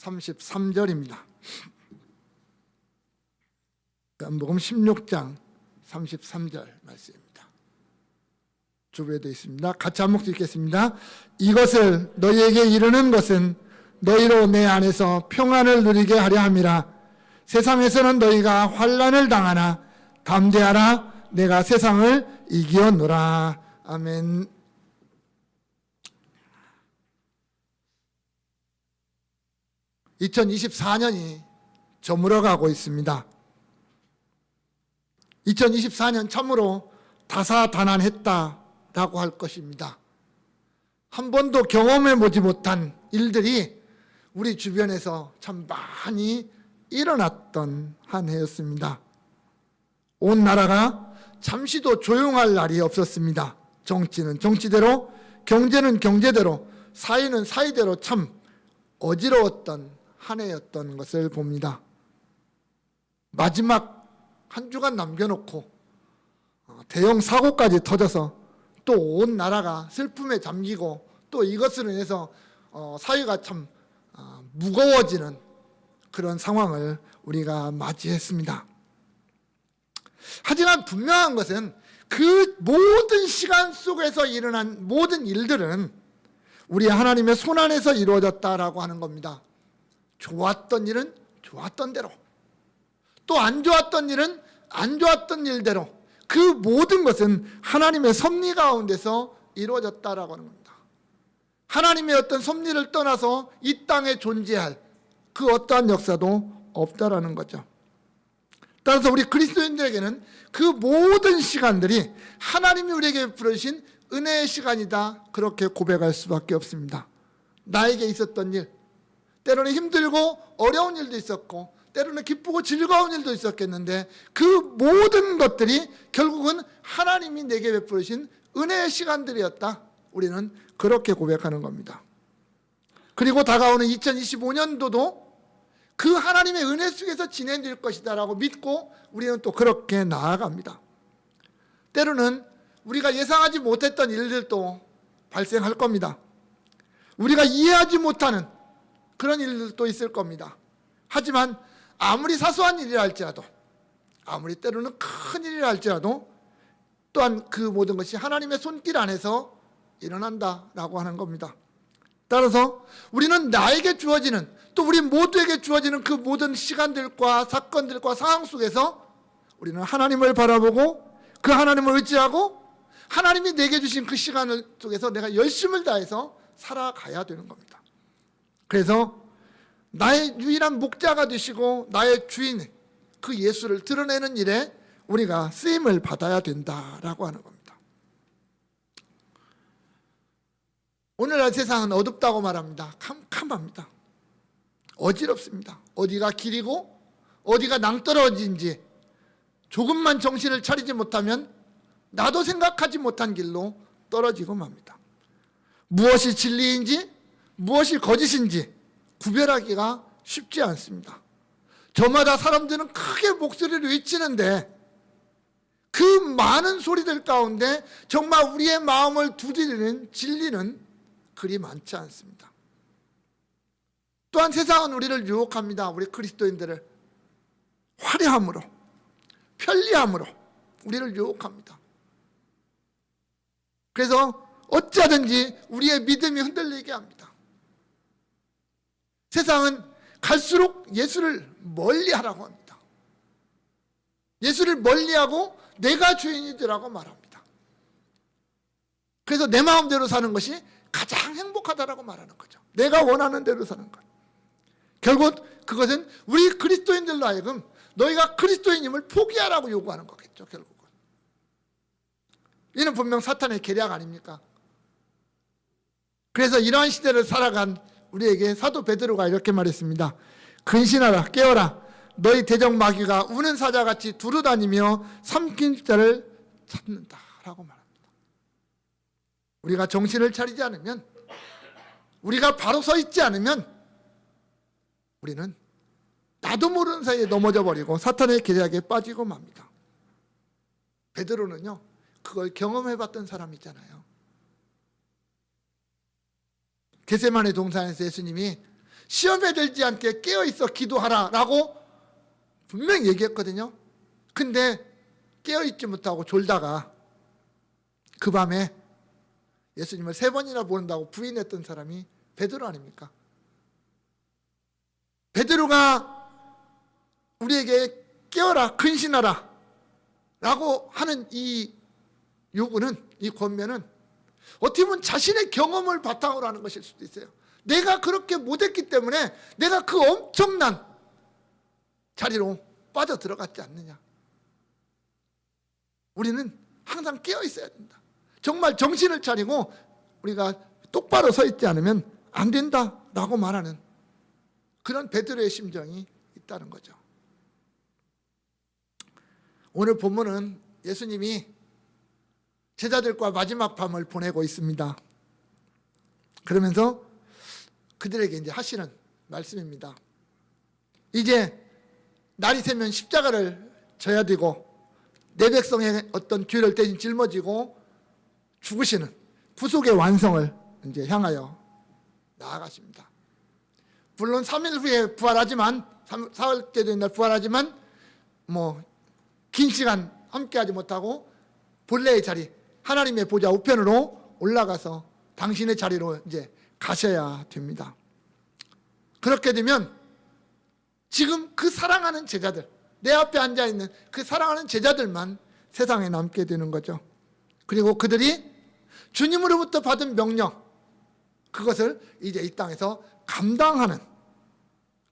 33절입니다. 요한복음 16장 33절 말씀입니다. 주부에도 있습니다. 같이 한 목소리 읽겠습니다. 이것을 너희에게 이르는 것은 너희로 내 안에서 평안을 누리게 하려 함이라. 세상에서는 너희가 환난을 당하나 담대하라. 내가 세상을 이기었노라. 아멘. (2024년이) 저물어가고 있습니다. 2024년 참으로 다사다난했다라고 할 것입니다. 한 번도 경험해보지 못한 일들이 우리 주변에서 참 많이 일어났던 한 해였습니다. 온 나라가 잠시도 조용할 날이 없었습니다. 정치는 정치대로, 경제는 경제대로, 사회는 사회대로 참 어지러웠던 한 해였던 것을 봅니다. 마지막 한 주간 남겨놓고 대형 사고까지 터져서 또 온 나라가 슬픔에 잠기고 또 이것으로 인해서 사회가 참 무거워지는 그런 상황을 우리가 맞이했습니다. 하지만 분명한 것은 그 모든 시간 속에서 일어난 모든 일들은 우리 하나님의 손안에서 이루어졌다라고 하는 겁니다. 좋았던 일은 좋았던 대로, 또 안 좋았던 일은 안 좋았던 일대로 그 모든 것은 하나님의 섭리 가운데서 이루어졌다라고 하는 겁니다. 하나님의 어떤 섭리를 떠나서 이 땅에 존재할 그 어떠한 역사도 없다라는 거죠. 따라서 우리 그리스도인들에게는 그 모든 시간들이 하나님이 우리에게 베푸신 은혜의 시간이다, 그렇게 고백할 수밖에 없습니다. 나에게 있었던 일, 때로는 힘들고 어려운 일도 있었고 때로는 기쁘고 즐거운 일도 있었겠는데 그 모든 것들이 결국은 하나님이 내게 베푸신 은혜의 시간들이었다, 우리는 그렇게 고백하는 겁니다. 그리고 다가오는 2025년도도 그 하나님의 은혜 속에서 진행될 것이다 라고 믿고 우리는 또 그렇게 나아갑니다. 때로는 우리가 예상하지 못했던 일들도 발생할 겁니다. 우리가 이해하지 못하는 그런 일들도 있을 겁니다. 하지만 아무리 사소한 일이라 할지라도, 아무리 때로는 큰 일이라 할지라도 또한 그 모든 것이 하나님의 손길 안에서 일어난다라고 하는 겁니다. 따라서 우리는 나에게 주어지는, 또 우리 모두에게 주어지는 그 모든 시간들과 사건들과 상황 속에서 우리는 하나님을 바라보고 그 하나님을 의지하고 하나님이 내게 주신 그 시간을 속에서 내가 열심을 다해서 살아가야 되는 겁니다. 그래서 나의 유일한 목자가 되시고 나의 주인 그 예수를 드러내는 일에 우리가 쓰임을 받아야 된다라고 하는 겁니다. 오늘날 세상은 어둡다고 말합니다. 캄캄합니다. 어지럽습니다. 어디가 길이고 어디가 낭떠러지인지 조금만 정신을 차리지 못하면 나도 생각하지 못한 길로 떨어지고 맙니다. 무엇이 진리인지 무엇이 거짓인지 구별하기가 쉽지 않습니다. 저마다 사람들은 크게 목소리를 외치는데 그 많은 소리들 가운데 정말 우리의 마음을 두드리는 진리는 그리 많지 않습니다. 또한 세상은 우리를 유혹합니다. 우리 그리스도인들을 화려함으로, 편리함으로 우리를 유혹합니다. 그래서 어찌하든지 우리의 믿음이 흔들리게 합니다. 세상은 갈수록 예수를 멀리하라고 합니다. 예수를 멀리하고 내가 주인이 되라고 말합니다. 그래서 내 마음대로 사는 것이 가장 행복하다라고 말하는 거죠. 내가 원하는 대로 사는 것. 결국 그것은 우리 그리스도인들로 하여금 너희가 그리스도인임을 포기하라고 요구하는 거겠죠. 결국은 이는 분명 사탄의 계략 아닙니까? 그래서 이러한 시대를 살아간 우리에게 사도 베드로가 이렇게 말했습니다. 근신하라, 깨어라. 너희 대적 마귀가 우는 사자같이 두루다니며 삼킬 자를 찾는다 라고 말합니다. 우리가 정신을 차리지 않으면, 우리가 바로 서 있지 않으면 우리는 나도 모르는 사이에 넘어져 버리고 사탄의 계략에 빠지고 맙니다. 베드로는요 그걸 경험해봤던 사람이잖아요. 겟세마네 동산에서 예수님이 시험에 들지 않게 깨어있어 기도하라라고 분명히 얘기했거든요. 근데 깨어있지 못하고 졸다가 그 밤에 예수님을 3번이나 보는다고 부인했던 사람이 베드로 아닙니까? 베드로가 우리에게 깨어라, 근신하라 라고 하는 이 요구는, 이 권면은 어떻게 보면 자신의 경험을 바탕으로 하는 것일 수도 있어요. 내가 그렇게 못했기 때문에 내가 그 엄청난 자리로 빠져 들어갔지 않느냐. 우리는 항상 깨어 있어야 된다. 정말 정신을 차리고 우리가 똑바로 서 있지 않으면 안 된다라고 말하는 그런 베드로의 심정이 있다는 거죠. 오늘 본문은 예수님이 제자들과 마지막 밤을 보내고 있습니다. 그러면서 그들에게 이제 하시는 말씀입니다. 이제 날이 새면 십자가를 져야 되고 내 백성의 어떤 죄를 대신 짊어지고 죽으시는 구속의 완성을 이제 향하여 나아가십니다. 물론 3일 후에 부활하지만, 사흘째 된 날 부활하지만 긴 시간 함께하지 못하고 본래의 자리, 하나님의 보좌 우편으로 올라가서 당신의 자리로 이제 가셔야 됩니다. 그렇게 되면 지금 그 사랑하는 제자들, 내 앞에 앉아있는 그 사랑하는 제자들만 세상에 남게 되는 거죠. 그리고 그들이 주님으로부터 받은 명령, 그것을 이제 이 땅에서 감당하는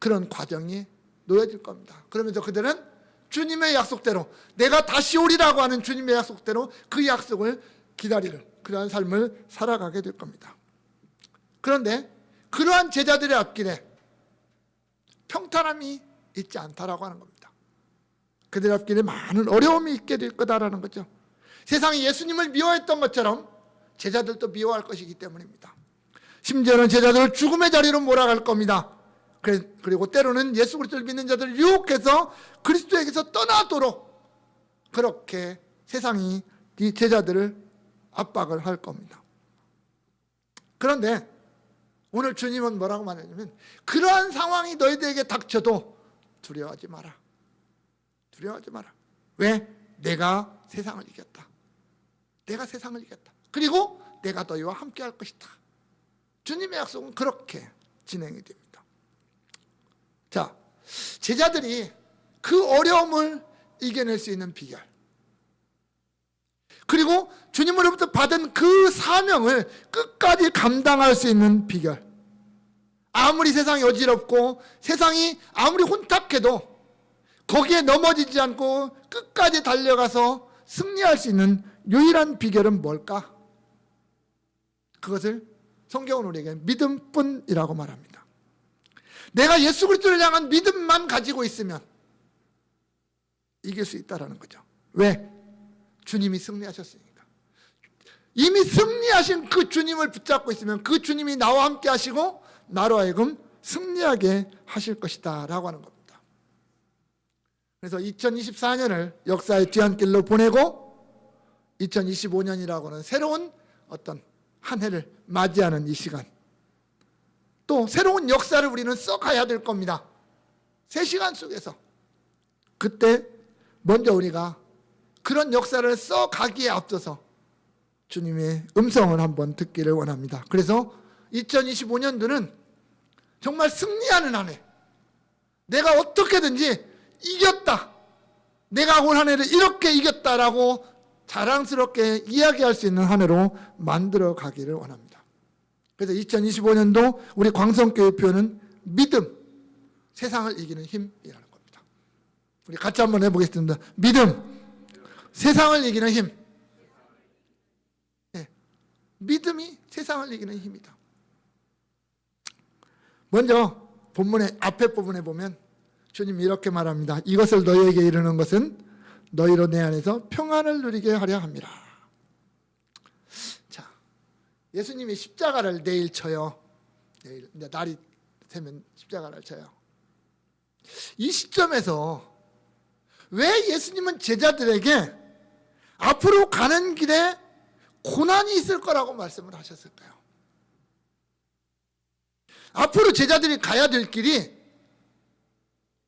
그런 과정이 놓여질 겁니다. 그러면서 그들은 주님의 약속대로, 내가 다시 오리라고 하는 주님의 약속대로 그 약속을 기다리는 그러한 삶을 살아가게 될 겁니다. 그런데 그러한 제자들의 앞길에 평탄함이 있지 않다라고 하는 겁니다. 그들 앞길에 많은 어려움이 있게 될 거다라는 거죠. 세상이 예수님을 미워했던 것처럼 제자들도 미워할 것이기 때문입니다. 심지어는 제자들을 죽음의 자리로 몰아갈 겁니다. 그리고 때로는 예수 그리스도를 믿는 자들을 유혹해서 그리스도에게서 떠나도록 그렇게 세상이 이 제자들을 압박을 할 겁니다. 그런데 오늘 주님은 뭐라고 말하냐면, 그러한 상황이 너희들에게 닥쳐도 두려워하지 마라. 두려워하지 마라. 왜? 내가 세상을 이겼다. 내가 세상을 이겼다. 그리고 내가 너희와 함께 할 것이다. 주님의 약속은 그렇게 진행이 됩니다. 자, 제자들이 그 어려움을 이겨낼 수 있는 비결, 그리고 주님으로부터 받은 그 사명을 끝까지 감당할 수 있는 비결, 아무리 세상이 어지럽고 세상이 아무리 혼탁해도 거기에 넘어지지 않고 끝까지 달려가서 승리할 수 있는 유일한 비결은 뭘까? 그것을 성경은 우리에게 믿음뿐이라고 말합니다. 내가 예수 그리스도를 향한 믿음만 가지고 있으면 이길 수 있다는 거죠. 왜? 주님이 승리하셨으니까. 이미 승리하신 그 주님을 붙잡고 있으면 그 주님이 나와 함께 하시고 나로 하여금 승리하게 하실 것이다 라고 하는 겁니다. 그래서 2024년을 역사의 뒤안길로 보내고 2025년이라고 하는 새로운 어떤 한 해를 맞이하는 이 시간, 또 새로운 역사를 우리는 써가야 될 겁니다. 3시간 속에서 그때 먼저 우리가 그런 역사를 써가기에 앞서서 주님의 음성을 한번 듣기를 원합니다. 그래서 2025년도는 정말 승리하는 한 해, 내가 어떻게든지 이겼다, 내가 올 한 해를 이렇게 이겼다라고 자랑스럽게 이야기할 수 있는 한 해로 만들어 가기를 원합니다. 그래서 2025년도 우리 광성교회 표현은 믿음, 세상을 이기는 힘이라는 겁니다. 우리 같이 한번 해보겠습니다. 믿음, 세상을 이기는 힘. 네, 믿음이 세상을 이기는 힘이다. 먼저 본문의 앞에 부분에 보면 주님이 이렇게 말합니다. 이것을 너희에게 이르는 것은 너희로 내 안에서 평안을 누리게 하려 함이라. 자, 예수님이 십자가를 내일 쳐요. 내일 날이 새면 십자가를 쳐요. 이 시점에서 왜 예수님은 제자들에게 앞으로 가는 길에 고난이 있을 거라고 말씀을 하셨을까요? 앞으로 제자들이 가야 될 길이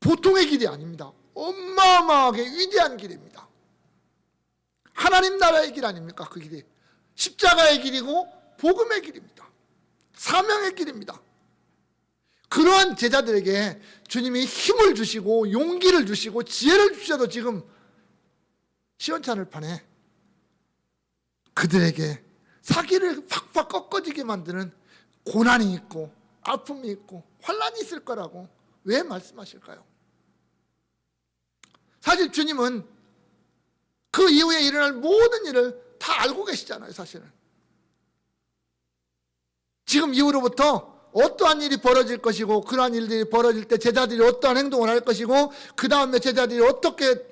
보통의 길이 아닙니다. 어마어마하게 위대한 길입니다. 하나님 나라의 길 아닙니까? 그 길이 십자가의 길이고 복음의 길입니다. 사명의 길입니다. 그러한 제자들에게 주님이 힘을 주시고 용기를 주시고 지혜를 주셔도 지금 시원찮을판에 그들에게 사기를 팍팍 꺾어지게 만드는 고난이 있고 아픔이 있고 환난이 있을 거라고 왜 말씀하실까요? 사실 주님은 그 이후에 일어날 모든 일을 다 알고 계시잖아요. 사실은 지금 이후로부터 어떠한 일이 벌어질 것이고 그러한 일들이 벌어질 때 제자들이 어떠한 행동을 할 것이고 그 다음에 제자들이 어떻게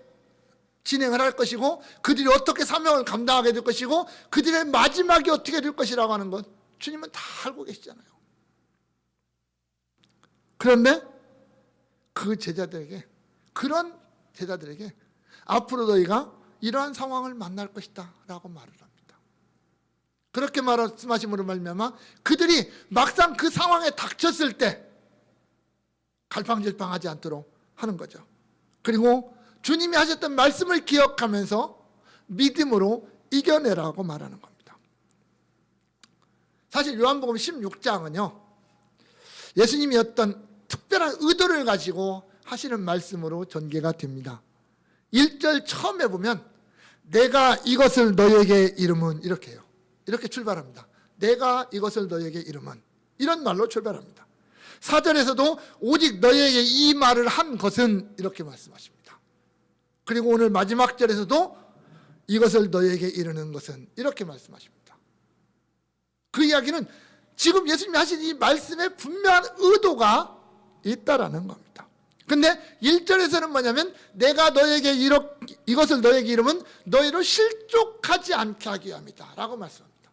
진행을 할 것이고 그들이 어떻게 사명을 감당하게 될 것이고 그들의 마지막이 어떻게 될 것이라고 하는 것 주님은 다 알고 계시잖아요. 그런데 그 제자들에게 그런 제자들에게 앞으로 너희가 이러한 상황을 만날 것이다 라고 말을 합니다. 그렇게 말씀하심으로 말미암아 그들이 막상 그 상황에 닥쳤을 때 갈팡질팡하지 않도록 하는 거죠. 그리고 주님이 하셨던 말씀을 기억하면서 믿음으로 이겨내라고 말하는 겁니다. 사실 요한복음 16장은요 예수님이 어떤 특별한 의도를 가지고 하시는 말씀으로 전개가 됩니다. 1절 처음에 보면 내가 이것을 너희에게 이름은 이렇게 해요. 이렇게 출발합니다. 내가 이것을 너희에게 이름은 이런 말로 출발합니다. 4절에서도 오직 너희에게 이 말을 한 것은 이렇게 말씀하십니다. 그리고 오늘 마지막 절에서도 이것을 너희에게 이르는 것은 이렇게 말씀하십니다. 그 이야기는 지금 예수님이 하신 이 말씀에 분명한 의도가 있다라는 겁니다. 근데 1절에서는 뭐냐면 내가 너에게 이것을 너에게 이름은 너희를 실족하지 않게 하기 위함이다 라고 말씀합니다.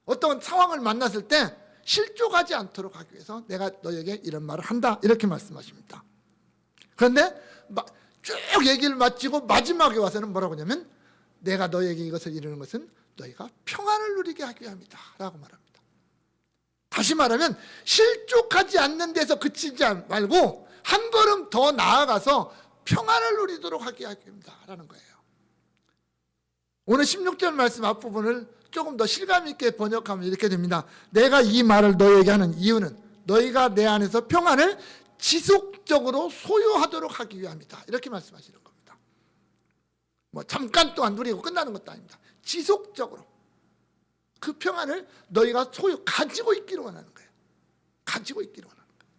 어떤 상황을 만났을 때 실족하지 않도록 하기 위해서 내가 너에게 이런 말을 한다 이렇게 말씀하십니다. 그런데 쭉 얘기를 마치고 마지막에 와서는 뭐라고 하냐면 내가 너에게 이것을 이루는 것은 너희가 평안을 누리게 하기 위함이다 라고 말합니다. 다시 말하면 실족하지 않는 데서 그치지 말고 한 걸음 더 나아가서 평안을 누리도록 하게 하기 위함이다 라는 거예요. 오늘 16절 말씀 앞부분을 조금 더 실감 있게 번역하면 이렇게 됩니다. 내가 이 말을 너희에게 하는 이유는 너희가 내 안에서 평안을 지속적으로 소유하도록 하기 위함이다. 이렇게 말씀하시는 겁니다. 뭐 잠깐 동안 누리고 끝나는 것도 아닙니다. 지속적으로 그 평안을 너희가 가지고 있기를 원하는 거예요. 가지고 있기를 원하는 거예요.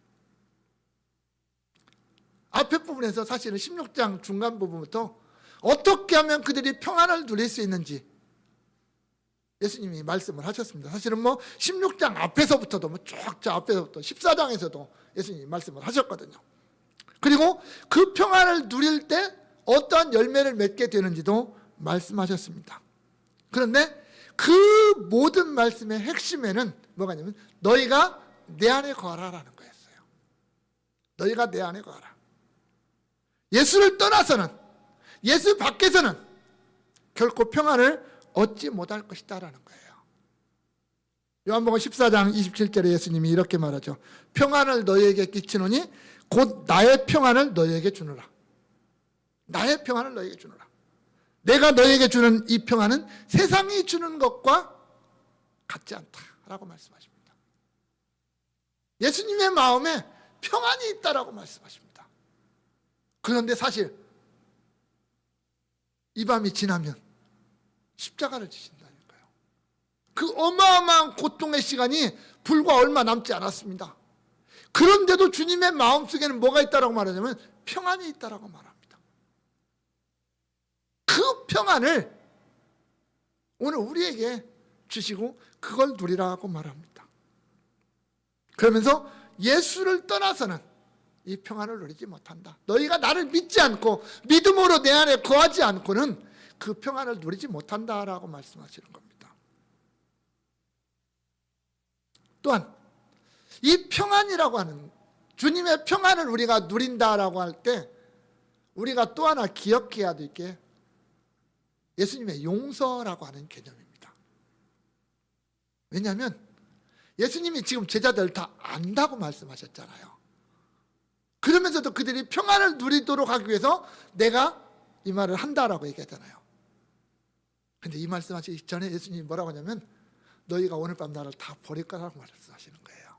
앞에 부분에서 사실은 16장 중간 부분부터 어떻게 하면 그들이 평안을 누릴 수 있는지 예수님이 말씀을 하셨습니다. 사실은 뭐 16장 앞에서부터도 쭉 저 앞에서부터 14장에서도 예수님이 말씀을 하셨거든요. 그리고 그 평안을 누릴 때 어떠한 열매를 맺게 되는지도 말씀하셨습니다. 그런데 그 모든 말씀의 핵심에는 뭐가 있냐면 너희가 내 안에 거하라라는 거였어요. 너희가 내 안에 거하라. 예수를 떠나서는 예수 밖에서는 결코 평안을 얻지 못할 것이다 라는 거예요. 요한복음 14장 27절에 예수님이 이렇게 말하죠. 평안을 너희에게 끼치노니 곧 나의 평안을 너희에게 주노라. 나의 평안을 너희에게 주노라. 내가 너희에게 주는 이 평안은 세상이 주는 것과 같지 않다라고 말씀하십니다. 예수님의 마음에 평안이 있다라고 말씀하십니다. 그런데 사실 이 밤이 지나면 십자가를 지신다니까요. 그 어마어마한 고통의 시간이 불과 얼마 남지 않았습니다. 그런데도 주님의 마음속에는 뭐가 있다라고 말하냐면 평안이 있다라고 말합니다. 그 평안을 오늘 우리에게 주시고 그걸 누리라고 말합니다. 그러면서 예수를 떠나서는 이 평안을 누리지 못한다. 너희가 나를 믿지 않고 믿음으로 내 안에 거하지 않고는 그 평안을 누리지 못한다라고 말씀하시는 겁니다. 또한 이 평안이라고 하는 주님의 평안을 우리가 누린다라고 할 때 우리가 또 하나 기억해야 될 게 예수님의 용서라고 하는 개념입니다. 왜냐하면 예수님이 지금 제자들 다 안다고 말씀하셨잖아요. 그러면서도 그들이 평안을 누리도록 하기 위해서 내가 이 말을 한다라고 얘기하잖아요. 근데 이 말씀하시기 전에 예수님이 뭐라고 하냐면 너희가 오늘 밤 나를 다 버릴 거라고 말씀하시는 거예요.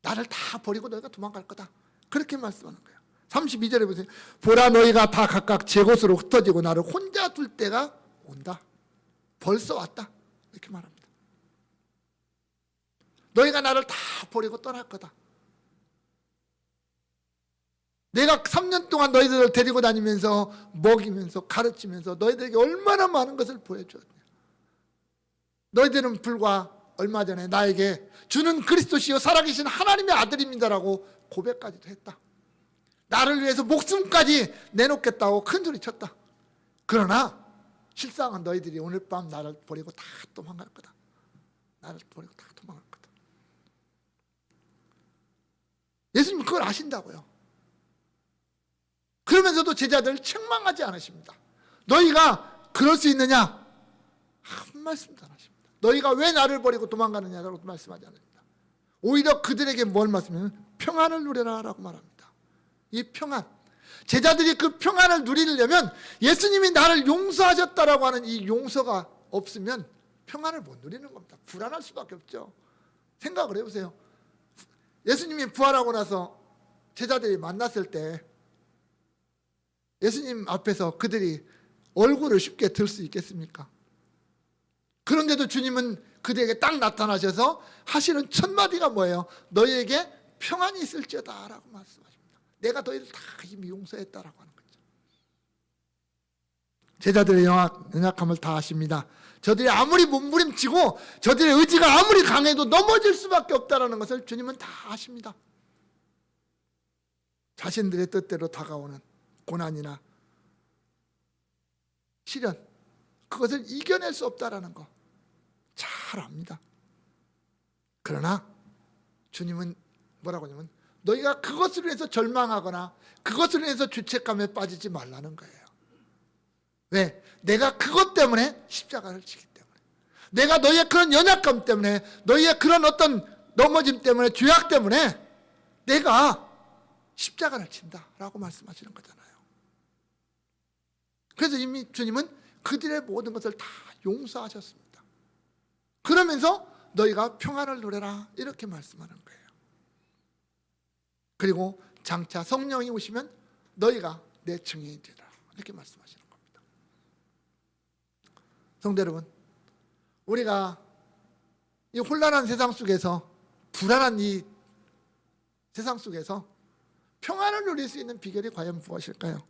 나를 다 버리고 너희가 도망갈 거다. 그렇게 말씀하는 거예요. 32절에 보세요. 보라 너희가 다 각각 제 곳으로 흩어지고 나를 혼자 둘 때가 온다. 벌써 왔다. 이렇게 말합니다. 너희가 나를 다 버리고 떠날 거다. 내가 3년 동안 너희들을 데리고 다니면서 먹이면서 가르치면서 너희들에게 얼마나 많은 것을 보여주었냐. 너희들은 불과 얼마 전에 나에게 주는 그리스도시요 살아계신 하나님의 아들입니다라고 고백까지도 했다. 나를 위해서 목숨까지 내놓겠다고 큰소리 쳤다. 그러나 실상은 너희들이 오늘 밤 나를 버리고 다 도망갈 거다. 나를 버리고 다 도망갈 거다. 예수님은 그걸 아신다고요. 그러면서도 제자들을 책망하지 않으십니다. 너희가 그럴 수 있느냐? 한 말씀도 안 하십니다. 너희가 왜 나를 버리고 도망가느냐라고 말씀하지 않습니다. 오히려 그들에게 뭘 말씀하냐면 평안을 누려라 라고 말합니다. 이 평안, 제자들이 그 평안을 누리려면 예수님이 나를 용서하셨다라고 하는 이 용서가 없으면 평안을 못 누리는 겁니다. 불안할 수밖에 없죠. 생각을 해보세요. 예수님이 부활하고 나서 제자들이 만났을 때 예수님 앞에서 그들이 얼굴을 쉽게 들 수 있겠습니까? 그런데도 주님은 그들에게 딱 나타나셔서 하시는 첫 마디가 뭐예요? 너희에게 평안이 있을지어다 라고 말씀하십니다. 내가 너희를 다 이미 용서했다라고 하는 거죠. 제자들의 연약함을 다 아십니다. 저들이 아무리 몸부림치고 저들의 의지가 아무리 강해도 넘어질 수밖에 없다는 것을 주님은 다 아십니다. 자신들의 뜻대로 다가오는 고난이나 시련, 그것을 이겨낼 수 없다는 거 잘 압니다. 그러나 주님은 뭐라고 하냐면 너희가 그것을 위해서 절망하거나 그것을 위해서 죄책감에 빠지지 말라는 거예요. 왜? 내가 그것 때문에 십자가를 지기 때문에, 내가 너희의 그런 연약감 때문에, 너희의 그런 어떤 넘어짐 때문에, 죄악 때문에 내가 십자가를 친다라고 말씀하시는 거잖아요. 그래서 이미 주님은 그들의 모든 것을 다 용서하셨습니다. 그러면서 너희가 평안을 누려라 이렇게 말씀하는 거예요. 그리고 장차 성령이 오시면 너희가 내 증인이 되라 이렇게 말씀하시는 겁니다. 성도 여러분, 우리가 이 혼란한 세상 속에서, 불안한 이 세상 속에서 평안을 누릴 수 있는 비결이 과연 무엇일까요?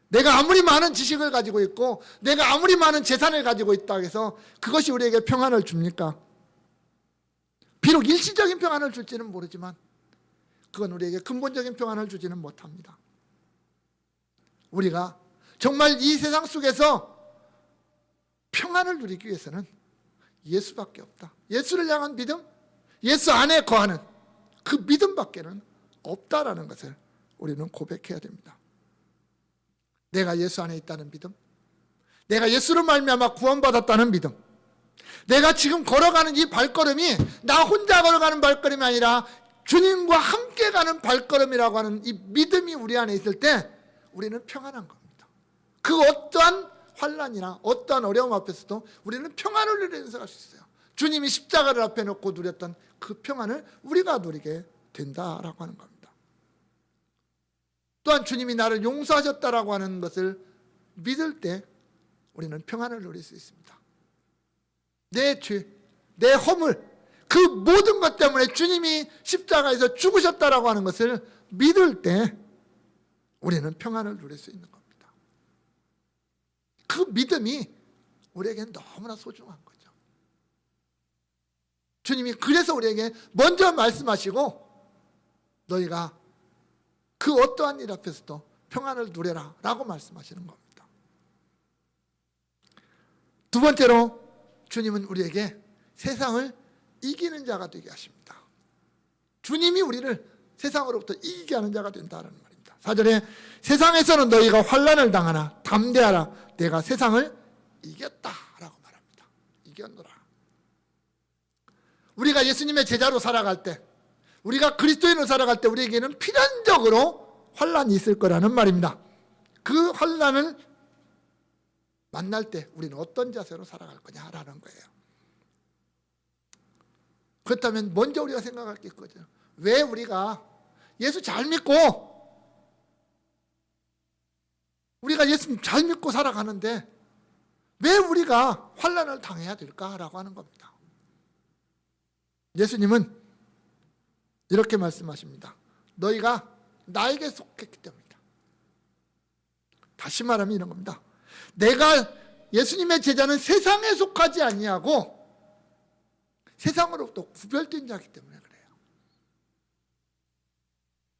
내가 아무리 많은 지식을 가지고 있고 내가 아무리 많은 재산을 가지고 있다고 해서 그것이 우리에게 평안을 줍니까? 비록 일시적인 평안을 줄지는 모르지만 그건 우리에게 근본적인 평안을 주지는 못합니다. 우리가 정말 이 세상 속에서 평안을 누리기 위해서는 예수밖에 없다. 예수를 향한 믿음, 예수 안에 거하는 그 믿음밖에는 없다라는 것을 우리는 고백해야 됩니다. 내가 예수 안에 있다는 믿음, 내가 예수로 말미암아 구원받았다는 믿음, 내가 지금 걸어가는 이 발걸음이 나 혼자 걸어가는 발걸음이 아니라 주님과 함께 가는 발걸음이라고 하는 이 믿음이 우리 안에 있을 때 우리는 평안한 겁니다. 그 어떠한 환난이나 어떠한 어려움 앞에서도 우리는 평안을 누리면서 갈 수 있어요. 주님이 십자가를 앞에 놓고 누렸던 그 평안을 우리가 누리게 된다라고 하는 겁니다. 또한 주님이 나를 용서하셨다라고 하는 것을 믿을 때 우리는 평안을 누릴 수 있습니다. 내 죄, 내 허물, 그 모든 것 때문에 주님이 십자가에서 죽으셨다라고 하는 것을 믿을 때 우리는 평안을 누릴 수 있는 겁니다. 그 믿음이 우리에게는 너무나 소중한 거죠. 주님이 그래서 우리에게 먼저 말씀하시고 너희가 그 어떠한 일 앞에서도 평안을 누려라 라고 말씀하시는 겁니다. 두 번째로 주님은 우리에게 세상을 이기는 자가 되게 하십니다. 주님이 우리를 세상으로부터 이기게 하는 자가 된다는 말입니다. 4절에 세상에서는 너희가 환난을 당하나 담대하라 내가 세상을 이겼다 라고 말합니다. 이겼노라. 우리가 예수님의 제자로 살아갈 때, 우리가 그리스도인으로 살아갈 때 우리에게는 필연적으로 환난이 있을 거라는 말입니다. 그 환난을 만날 때 우리는 어떤 자세로 살아갈 거냐라는 거예요. 그렇다면 먼저 우리가 생각할 게 있거든요. 왜 우리가 예수 잘 믿고 우리가 예수님 잘 믿고 살아가는데 왜 우리가 환난을 당해야 될까라고 하는 겁니다. 예수님은 이렇게 말씀하십니다. 너희가 나에게 속했기 때문이다. 다시 말하면 이런 겁니다. 내가 예수님의 제자는 세상에 속하지 아니하고 세상으로부터 구별된 자이기 때문에 그래요.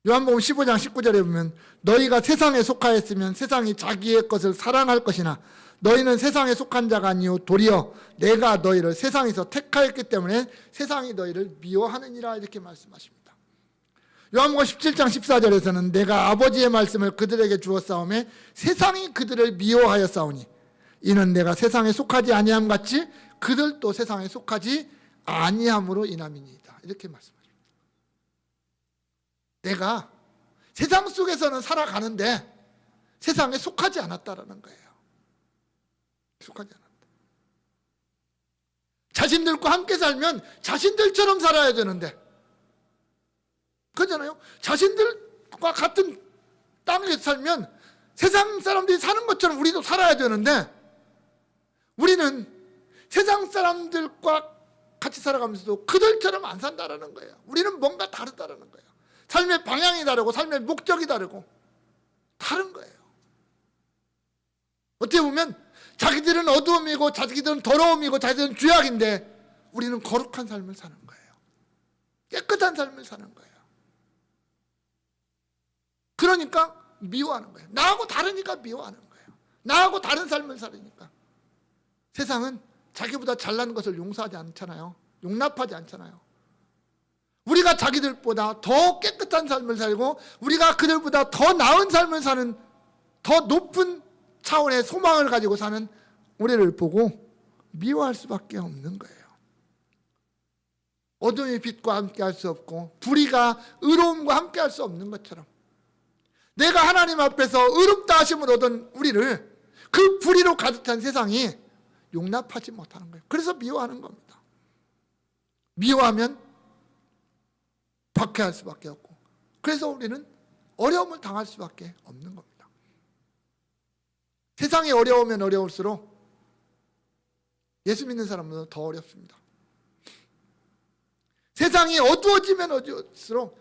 요한복음 15장 19절에 보면 너희가 세상에 속하였으면 세상이 자기의 것을 사랑할 것이나 너희는 세상에 속한 자가 아니요 도리어 내가 너희를 세상에서 택하였기 때문에 세상이 너희를 미워하느니라 이렇게 말씀하십니다. 요한복음 17장 14절에서는 내가 아버지의 말씀을 그들에게 주었사오매 세상이 그들을 미워하였사오니 이는 내가 세상에 속하지 아니함 같이 그들도 세상에 속하지 아니함으로 인함이니이다. 이렇게 말씀하십니다. 내가 세상 속에서는 살아가는데 세상에 속하지 않았다라는 거예요. 속하지 않았다. 자신들과 함께 살면 자신들처럼 살아야 되는데 그렇잖아요. 자신들과 같은 땅에 살면 세상 사람들이 사는 것처럼 우리도 살아야 되는데 우리는 세상 사람들과 같이 살아가면서도 그들처럼 안 산다라는 거예요. 우리는 뭔가 다르다라는 거예요. 삶의 방향이 다르고 삶의 목적이 다르고 다른 거예요. 어떻게 보면 자기들은 어두움이고 자기들은 더러움이고 자기들은 죄악인데 우리는 거룩한 삶을 사는 거예요. 깨끗한 삶을 사는 거예요. 그러니까 미워하는 거예요. 나하고 다르니까 미워하는 거예요. 나하고 다른 삶을 살으니까. 세상은 자기보다 잘난 것을 용서하지 않잖아요. 용납하지 않잖아요. 우리가 자기들보다 더 깨끗한 삶을 살고 우리가 그들보다 더 나은 삶을 사는 더 높은 차원의 소망을 가지고 사는 우리를 보고 미워할 수밖에 없는 거예요. 어둠이 빛과 함께 할 수 없고 불의가 의로움과 함께 할 수 없는 것처럼 내가 하나님 앞에서 의롭다 하심을 얻은 우리를 그 불의로 가득 찬 세상이 용납하지 못하는 거예요. 그래서 미워하는 겁니다. 미워하면 박해할 수밖에 없고 그래서 우리는 어려움을 당할 수밖에 없는 겁니다. 세상이 어려우면 어려울수록 예수 믿는 사람은 더 어렵습니다. 세상이 어두워지면 어두울수록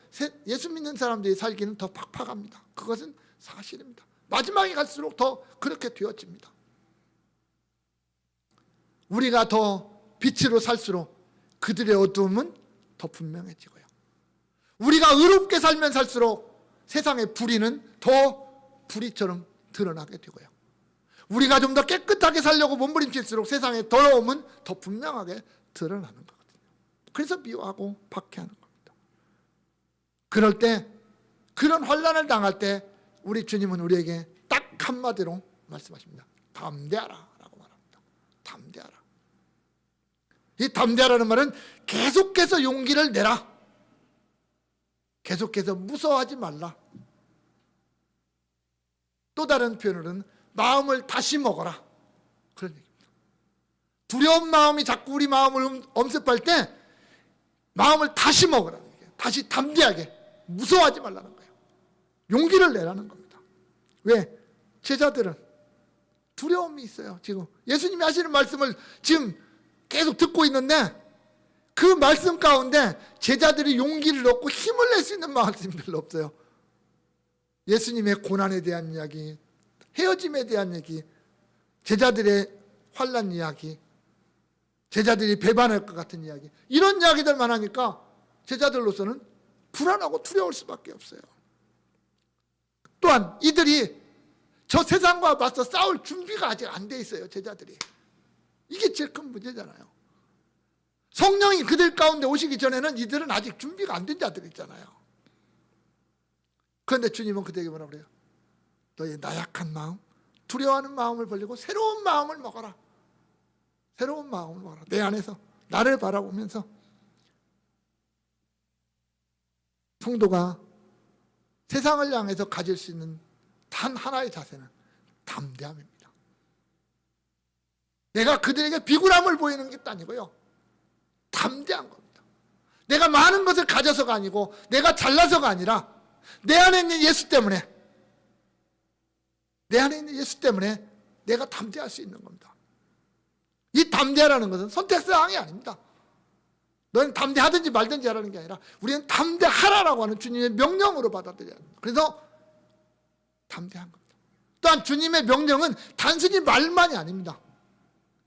예수 믿는 사람들이 살기는 더 팍팍합니다. 그것은 사실입니다. 마지막에 갈수록 더 그렇게 되어집니다. 우리가 더 빛으로 살수록 그들의 어두움은 더 분명해지고요. 우리가 의롭게 살면 살수록 세상의 불의는 더 불의처럼 드러나게 되고요. 우리가 좀 더 깨끗하게 살려고 몸부림칠수록 세상의 더러움은 더 분명하게 드러나는 거거든요. 그래서 미워하고 박해하는 겁니다. 그럴 때 그런 환난을 당할 때 우리 주님은 우리에게 딱 한마디로 말씀하십니다. 담대하라 라고 말합니다. 담대하라. 이 담대하라는 말은 계속해서 용기를 내라. 계속해서 무서워하지 말라. 또 다른 표현으로는 마음을 다시 먹어라. 그런 얘기입니다. 두려운 마음이 자꾸 우리 마음을 엄습할 때 마음을 다시 먹으라는 얘기예요. 다시 담대하게 무서워하지 말라는 거예요. 용기를 내라는 겁니다. 왜? 제자들은 두려움이 있어요. 지금 예수님이 하시는 말씀을 지금 계속 듣고 있는데 그 말씀 가운데 제자들이 용기를 얻고 힘을 낼 수 있는 말씀이 별로 없어요. 예수님의 고난에 대한 이야기, 헤어짐에 대한 얘기, 제자들의 환난 이야기, 제자들이 배반할 것 같은 이야기, 이런 이야기들만 하니까 제자들로서는 불안하고 두려울 수밖에 없어요. 또한 이들이 저 세상과 맞서 싸울 준비가 아직 안 돼 있어요. 제자들이. 이게 제일 큰 문제잖아요. 성령이 그들 가운데 오시기 전에는 이들은 아직 준비가 안 된 자들이잖아요. 그런데 주님은 그들에게 뭐라 그래요? 너의 나약한 마음, 두려워하는 마음을 벌리고 새로운 마음을 먹어라. 새로운 마음을 먹어라. 내 안에서 나를 바라보면서 성도가 세상을 향해서 가질 수 있는 단 하나의 자세는 담대함입니다. 내가 그들에게 비굴함을 보이는 것도 아니고요, 담대한 겁니다. 내가 많은 것을 가져서가 아니고 내가 잘나서가 아니라 내 안에 있는 예수 때문에, 내 안에 있는 예수 때문에 내가 담대할 수 있는 겁니다. 이 담대하라는 것은 선택사항이 아닙니다. 너는 담대하든지 말든지 하라는 게 아니라 우리는 담대하라라고 하는 주님의 명령으로 받아들여야 합니다. 그래서 담대한 겁니다. 또한 주님의 명령은 단순히 말만이 아닙니다.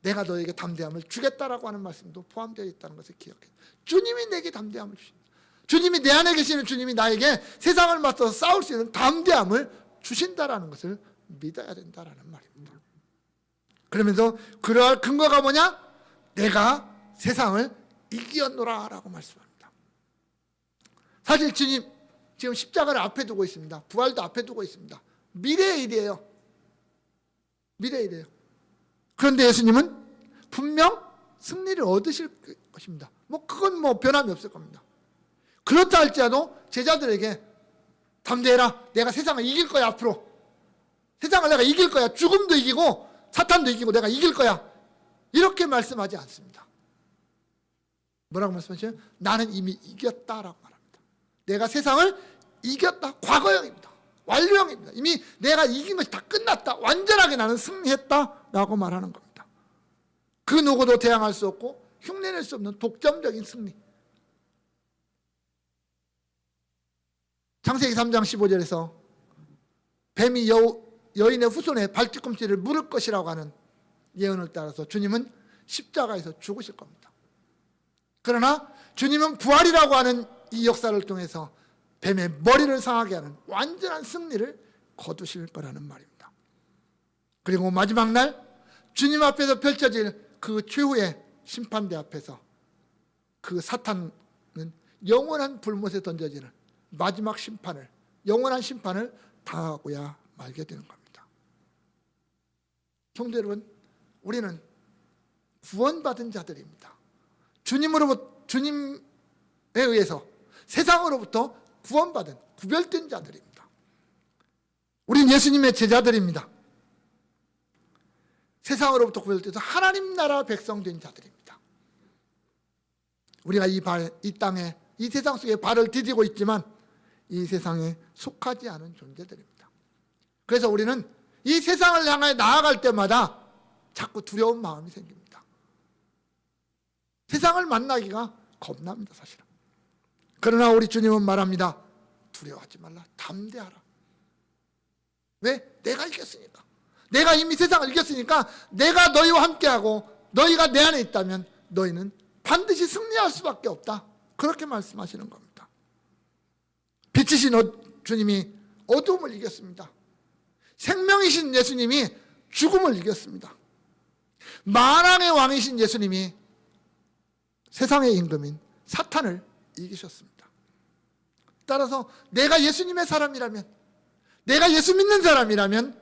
내가 너에게 담대함을 주겠다라고 하는 말씀도 포함되어 있다는 것을 기억해요. 주님이 내게 담대함을 주십니다. 주님이 내 안에 계시는 주님이 나에게 세상을 맞서서 싸울 수 있는 담대함을 주신다라는 것을 믿어야 된다라는 말입니다. 그러면서 그러할 근거가 뭐냐? 내가 세상을 이기었노라 라고 말씀합니다. 사실 주님 지금 십자가를 앞에 두고 있습니다. 부활도 앞에 두고 있습니다. 미래의 일이에요. 미래의 일이에요. 그런데 예수님은 분명 승리를 얻으실 것입니다. 그건 변함이 없을 겁니다. 그렇다 할지라도 제자들에게 담대해라. 내가 세상을 이길 거야. 앞으로 세상을 내가 이길 거야. 죽음도 이기고 사탄도 이기고 내가 이길 거야. 이렇게 말씀하지 않습니다. 뭐라고 말씀하시죠? 나는 이미 이겼다라고 말합니다. 내가 세상을 이겼다. 과거형입니다. 완료형입니다. 이미 내가 이긴 것이 다 끝났다. 완전하게 나는 승리했다라고 말하는 겁니다. 그 누구도 대항할 수 없고 흉내낼 수 없는 독점적인 승리. 창세기 3장 15절에서 뱀이 여인의 후손의 발뒤꿈치를 물을 것이라고 하는 예언을 따라서 주님은 십자가에서 죽으실 겁니다. 그러나 주님은 부활이라고 하는 이 역사를 통해서 뱀의 머리를 상하게 하는 완전한 승리를 거두실 거라는 말입니다. 그리고 마지막 날 주님 앞에서 펼쳐질 그 최후의 심판대 앞에서 그 사탄은 영원한 불못에 던져지는 마지막 심판을, 영원한 심판을 당하고야 말게 되는 겁니다. 성도 여러분, 우리는 구원받은 자들입니다. 주님에 의해서 세상으로부터 구원받은 구별된 자들입니다. 우린 예수님의 제자들입니다. 세상으로부터 구별돼서 하나님 나라 백성 된 자들입니다. 우리가 이 땅에, 이 세상 속에 발을 디디고 있지만 이 세상에 속하지 않은 존재들입니다. 그래서 우리는 이 세상을 향해 나아갈 때마다 자꾸 두려운 마음이 생깁니다. 세상을 만나기가 겁납니다, 사실은. 그러나 우리 주님은 말합니다. 두려워하지 말라. 담대하라. 왜? 내가 이겼으니까. 내가 이미 세상을 이겼으니까 내가 너희와 함께하고 너희가 내 안에 있다면 너희는 반드시 승리할 수밖에 없다. 그렇게 말씀하시는 겁니다. 빛이신 주님이 어둠을 이겼습니다. 생명이신 예수님이 죽음을 이겼습니다. 만왕의 왕이신 예수님이 세상의 임금인 사탄을 이기셨습니다. 따라서 내가 예수님의 사람이라면, 내가 예수 믿는 사람이라면,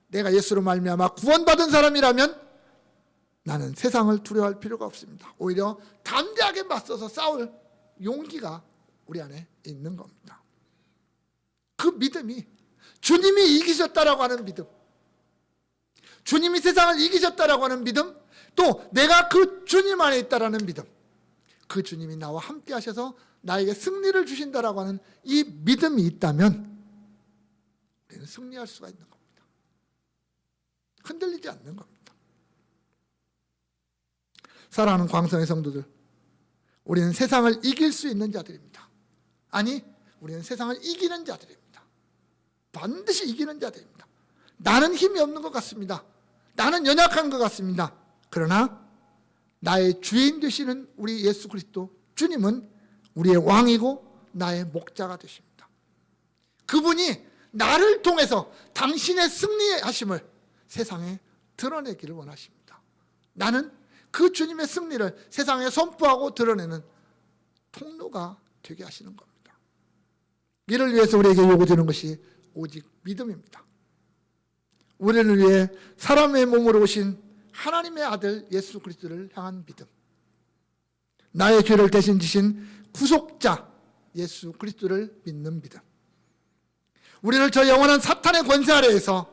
내가 예수로 말미암아 구원받은 사람이라면 나는 세상을 두려워할 필요가 없습니다. 오히려 담대하게 맞서서 싸울 용기가 우리 안에 있는 겁니다. 그 믿음이 주님이 이기셨다라고 하는 믿음, 주님이 세상을 이기셨다라고 하는 믿음, 또 내가 그 주님 안에 있다라는 믿음, 그 주님이 나와 함께 하셔서 나에게 승리를 주신다라고 하는 이 믿음이 있다면 우리는 승리할 수가 있는 겁니다. 흔들리지 않는 겁니다. 사랑하는 광성의 성도들, 우리는 세상을 이길 수 있는 자들입니다. 아니, 우리는 세상을 이기는 자들입니다. 반드시 이기는 자들입니다. 나는 힘이 없는 것 같습니다. 나는 연약한 것 같습니다. 그러나 나의 주인 되시는 우리 예수 그리스도 주님은 우리의 왕이고 나의 목자가 되십니다. 그분이 나를 통해서 당신의 승리하심을 세상에 드러내기를 원하십니다. 나는 그 주님의 승리를 세상에 선포하고 드러내는 통로가 되게 하시는 겁니다. 이를 위해서 우리에게 요구되는 것이 오직 믿음입니다. 우리를 위해 사람의 몸으로 오신 하나님의 아들 예수 그리스도를 향한 믿음, 나의 죄를 대신 지신 구속자 예수 그리스도를 믿는 믿음. 우리를 저 영원한 사탄의 권세 아래에서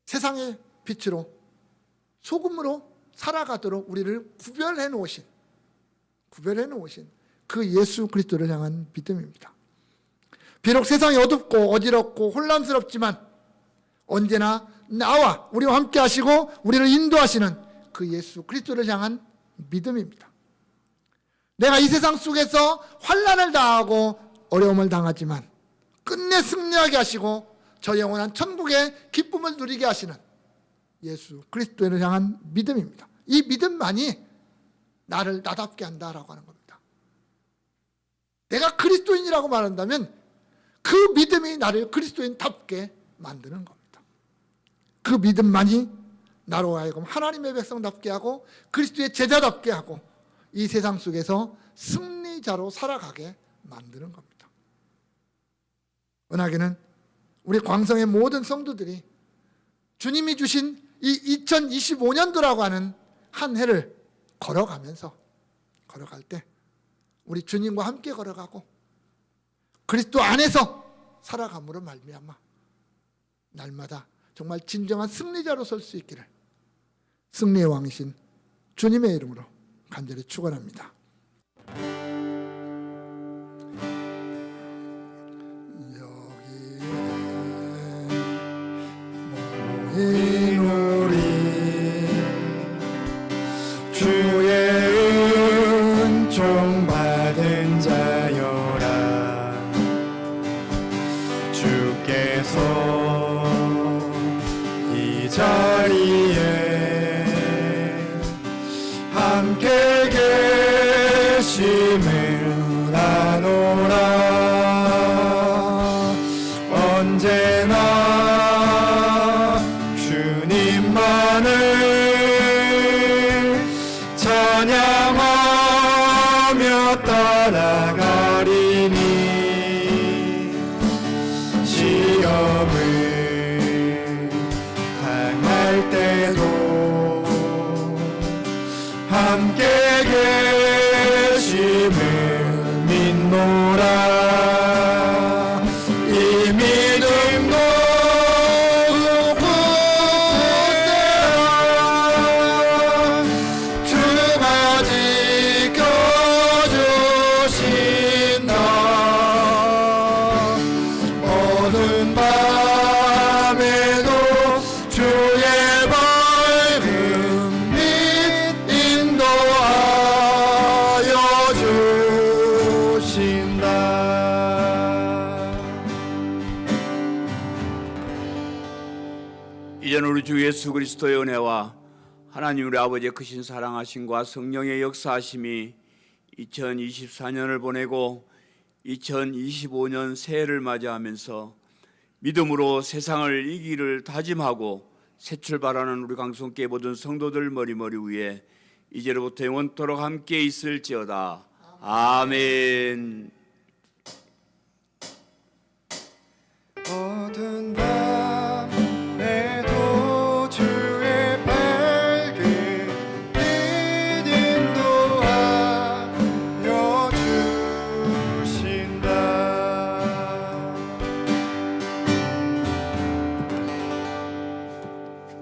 세상의 빛으로 소금으로 살아가도록 우리를 구별해 놓으신 그 예수 그리스도를 향한 믿음입니다. 비록 세상이 어둡고 어지럽고 혼란스럽지만 언제나 나와 우리와 함께 하시고 우리를 인도하시는 그 예수 그리스도를 향한 믿음입니다. 내가 이 세상 속에서 환난을 당하고 어려움을 당하지만 끝내 승리하게 하시고 저 영원한 천국의 기쁨을 누리게 하시는 예수 그리스도를 향한 믿음입니다. 이 믿음만이 나를 나답게 한다라고 하는 겁니다. 내가 그리스도인이라고 말한다면 그 믿음이 나를 그리스도인답게 만드는 겁니다. 그 믿음만이 나로 하여금 하나님의 백성답게 하고 그리스도의 제자답게 하고 이 세상 속에서 승리자로 살아가게 만드는 겁니다. 은하계는 우리 광성의 모든 성도들이 주님이 주신 이 2025년도라고 하는 한 해를 걸어갈 때 우리 주님과 함께 걸어가고 그리스도 안에서 살아감으로 말미암아 날마다 정말 진정한 승리자로 설 수 있기를 승리의 왕이신 주님의 이름으로 간절히 축원합니다. 모인 우리 주의 은총 받은 자여라. 주께서 이 자리에 함께 계심을 아노라. 언제나 주님만을 찬양하며 따라가리니 시험을 당할 때도 함께 계심을 믿노라. 이 믿음도 주가 지켜주신다. 어두운 밤에도 주의 밝은 빛 인도하여 주신다. 이제는 우리 주 예수 그리스도의 은혜와 하나님 우리 아버지의 크신 사랑하심과 성령의 역사하심이 2024년을 보내고 2025년 새해를 맞이하면서 믿음으로 세상을 이기를 다짐하고 새 출발하는 우리 강성교회 모든 성도들 머리머리 위에 이제로부터 영원토록 함께 있을지어다. 아멘. 어두운 밤